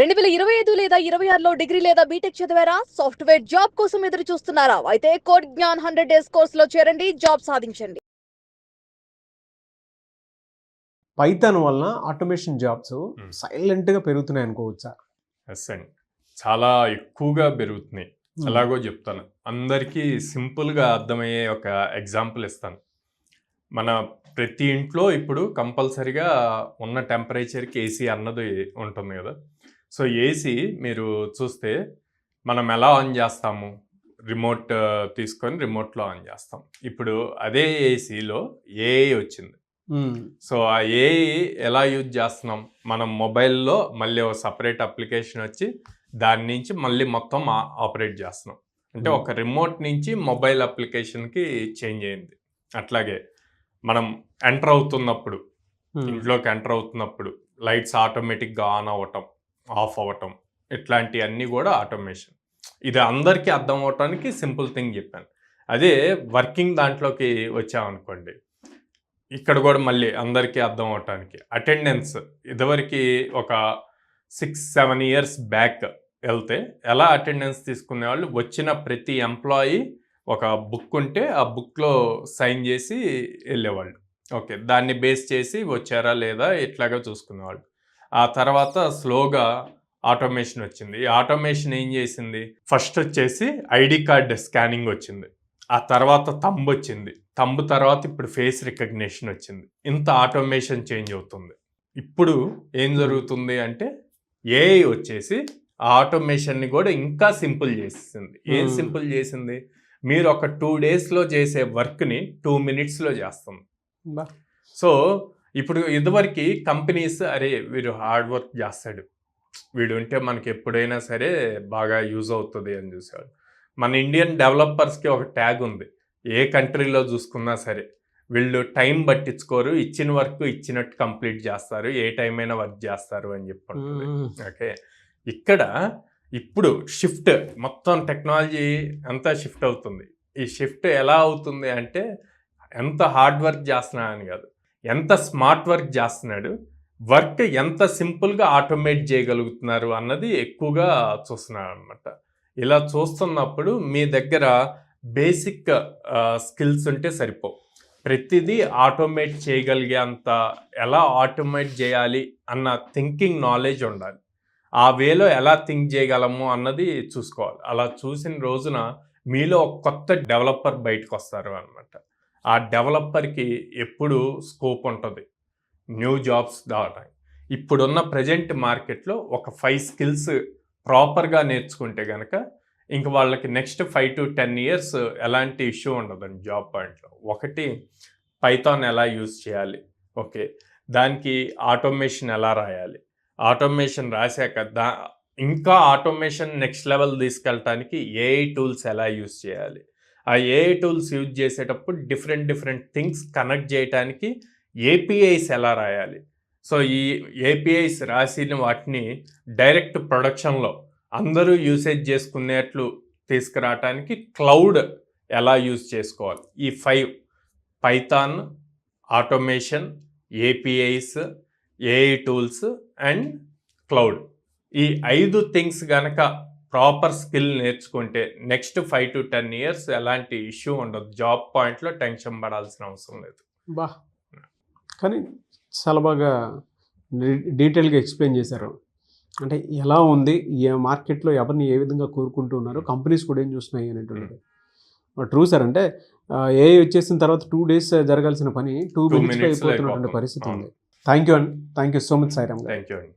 2025 లేదా 26లో డిగ్రీ లేదా బీటెక్ చదివారా? సాఫ్ట్వేర్ జాబ్ కోసం ఎదురు చూస్తున్నారా? అయితే కోడ్ జ్ఞాన్ 100 డేస్ కోర్సులో చేరండి, జాబ్ సాధించండి. పైథాన్ వలన ఆటోమేషన్ జాబ్స్ సైలెంట్గా పెరుగుతున్నాయి అనుకోవచ్చా? ఎస్ అండి, చాలా ఎక్కువగా పెరుగుతున్నాయి. ఎలాగో చెప్తాను, అందరికీ సింపుల్గా అర్థమయ్యే ఒక ఎగ్జాంపుల్ ఇస్తాను. మన ప్రతి ఇంట్లో ఇప్పుడు కంపల్సరిగా ఉన్న టెంపరేచర్కి ఏసీ అన్నది ఉంటుంది కదా. సో ఏసీ మీరు చూస్తే మనం ఎలా ఆన్ చేస్తాము? రిమోట్ తీసుకొని రిమోట్లో ఆన్ చేస్తాం. ఇప్పుడు అదే ఏసీలో ఏఐ వచ్చింది. సో ఆ ఏఐ ఎలా యూజ్ చేస్తున్నాం? మనం మొబైల్లో మళ్ళీ ఒక సపరేట్ అప్లికేషన్ వచ్చి దాని నుంచి మళ్ళీ మొత్తం ఆపరేట్ చేస్తున్నాం. అంటే ఒక రిమోట్ నుంచి మొబైల్ అప్లికేషన్కి చేంజ్ అయింది. అట్లాగే మనం ఎంటర్ అవుతున్నప్పుడు, ఇంట్లోకి ఎంటర్ అవుతున్నప్పుడు లైట్స్ ఆటోమేటిక్గా ఆన్ అవ్వటం, ఆఫ్ అవ్వటం, ఇట్లాంటివన్నీ కూడా ఆటోమేషన్. ఇది అందరికీ అర్థం అవటానికి సింపుల్ థింగ్ చెప్పాను. అదే వర్కింగ్ దాంట్లోకి వచ్చామనుకోండి, ఇక్కడ కూడా మళ్ళీ అందరికీ అర్థం అవటానికి అటెండెన్స్ ఇదివరకు ఒక 6-7 ఇయర్స్ బ్యాక్ వెళ్తే ఎలా అటెండెన్స్ తీసుకునేవాళ్ళు? వచ్చిన ప్రతి ఎంప్లాయీ ఒక బుక్ ఉంటే ఆ బుక్లో సైన్ చేసి వెళ్ళేవాళ్ళు. ఓకే, దాన్ని బేస్ చేసి వచ్చారా లేదా ఇట్లాగా చూసుకునేవాళ్ళు. ఆ తర్వాత స్లోగా ఆటోమేషన్ వచ్చింది. ఈ ఆటోమేషన్ ఏం చేసింది? ఫస్ట్ వచ్చేసి ఐడి కార్డ్ స్కానింగ్ వచ్చింది, ఆ తర్వాత థంబ్ వచ్చింది, థంబ్ తర్వాత ఇప్పుడు ఫేస్ రికగ్నిషన్ వచ్చింది. ఇంత ఆటోమేషన్ చేంజ్ అవుతుంది. ఇప్పుడు ఏం జరుగుతుంది అంటే ఏఐ వచ్చేసి ఆ ఆటోమేషన్ని కూడా ఇంకా సింపుల్ చేసింది. ఏం సింపుల్ చేసింది? మీరు ఒక 2 డేస్లో చేసే వర్క్ని 2 మినిట్స్లో చేస్తుంది. సో ఇప్పుడు ఇదివరకు కంపెనీస్ అరే వీడు హార్డ్ వర్క్ చేస్తాడు, వీడు ఉంటే మనకి ఎప్పుడైనా సరే బాగా యూజ్ అవుతుంది అని చూసాడు. మన ఇండియన్ డెవలపర్స్కి ఒక ట్యాగ్ ఉంది, ఏ కంట్రీలో చూసుకున్నా సరే వీళ్ళు టైం పట్టించుకోరు, ఇచ్చిన వర్క్ ఇచ్చినట్టు కంప్లీట్ చేస్తారు, ఏ టైం అయినా వర్క్ చేస్తారు అని చెప్పి. ఓకే, ఇక్కడ ఇప్పుడు షిఫ్ట్ మొత్తం టెక్నాలజీ అంతా షిఫ్ట్ అవుతుంది. ఈ షిఫ్ట్ ఎలా అవుతుంది అంటే ఎంత హార్డ్ వర్క్ చేస్తున్నాడు అని కాదు, ఎంత స్మార్ట్ వర్క్ చేస్తున్నాడు, వర్క్ ఎంత సింపుల్గా ఆటోమేట్ చేయగలుగుతున్నారు అన్నది ఎక్కువగా చూస్తున్నారు అనమాట. ఇలా చూస్తున్నప్పుడు మీ దగ్గర బేసిక్ స్కిల్స్ ఉంటే సరిపో, ప్రతిదీ ఆటోమేట్ చేయగలిగే అంత ఎలా ఆటోమేట్ చేయాలి అన్న థింకింగ్ నాలెడ్జ్ ఉండాలి. ఆ వేలో ఎలా థింక్ చేయగలము అన్నది చూసుకోవాలి. అలా చూసిన రోజున మీలో ఒక కొత్త డెవలపర్ బయటకు వస్తారు అనమాట. ఆ డెవలపర్కి ఎప్పుడు స్కోప్ ఉంటుంది న్యూ జాబ్స్ రావడానికి. ఇప్పుడున్న ప్రజెంట్ మార్కెట్లో ఒక 5 స్కిల్స్ ప్రాపర్గా నేర్చుకుంటే కనుక ఇంక వాళ్ళకి నెక్స్ట్ 5 to 10 ఇయర్స్ ఎలాంటి ఇష్యూ ఉండదండి జాబ్ పాయింట్లో. ఒకటి, పైథాన్ ఎలా యూజ్ చేయాలి, ఓకే, దానికి ఆటోమేషన్ ఎలా రాయాలి, ఆటోమేషన్ రాశాక ఇంకా ఆటోమేషన్ నెక్స్ట్ లెవెల్ తీసుకెళ్ళటానికి ఏఐ టూల్స్ ఎలా యూజ్ చేయాలి, ఆ ఏఐ టూల్స్ యూజ్ చేసేటప్పుడు డిఫరెంట్ థింగ్స్ కనెక్ట్ చేయడానికి ఏపీఐస్ ఎలా రాయాలి. సో ఈ ఏపీఐస్ రాసిన వాటిని డైరెక్ట్ ప్రొడక్షన్లో అందరూ యూసేజ్ చేసుకునేట్లు తీసుకురావటానికి క్లౌడ్ ఎలా యూజ్ చేసుకోవాలి. ఈ 5 Python, automation, APIs, AI tools and cloud, ఈ 5 థింగ్స్ కనుక ప్రాపర్ స్కిల్ నేర్చుకుంటే నెక్స్ట్ 5 to 10 ఇయర్స్ ఎలాంటి ఇష్యూ ఉండదు. జాబ్ పాయింట్లో టెన్షన్ పడాల్సిన అవసరం లేదు. కానీ చాలా బాగా డీటెయిల్గా ఎక్స్ప్లెయిన్ చేశారు. అంటే ఎలా ఉంది, ఏ మార్కెట్లో ఎవరిని ఏ విధంగా కోరుకుంటున్నారు, కంపెనీస్ కూడా ఏం చూస్తున్నాయి అనేటువంటిది ట్రూ సార్. అంటే ఏఐ వచ్చేసిన తర్వాత 2 days జరగాల్సిన పని 2 minutes అయిపోతున్నటువంటి పరిస్థితి ఉంది. థ్యాంక్ యూ అండి, thank you so much Sairam గారు. థ్యాంక్ యూ అండి.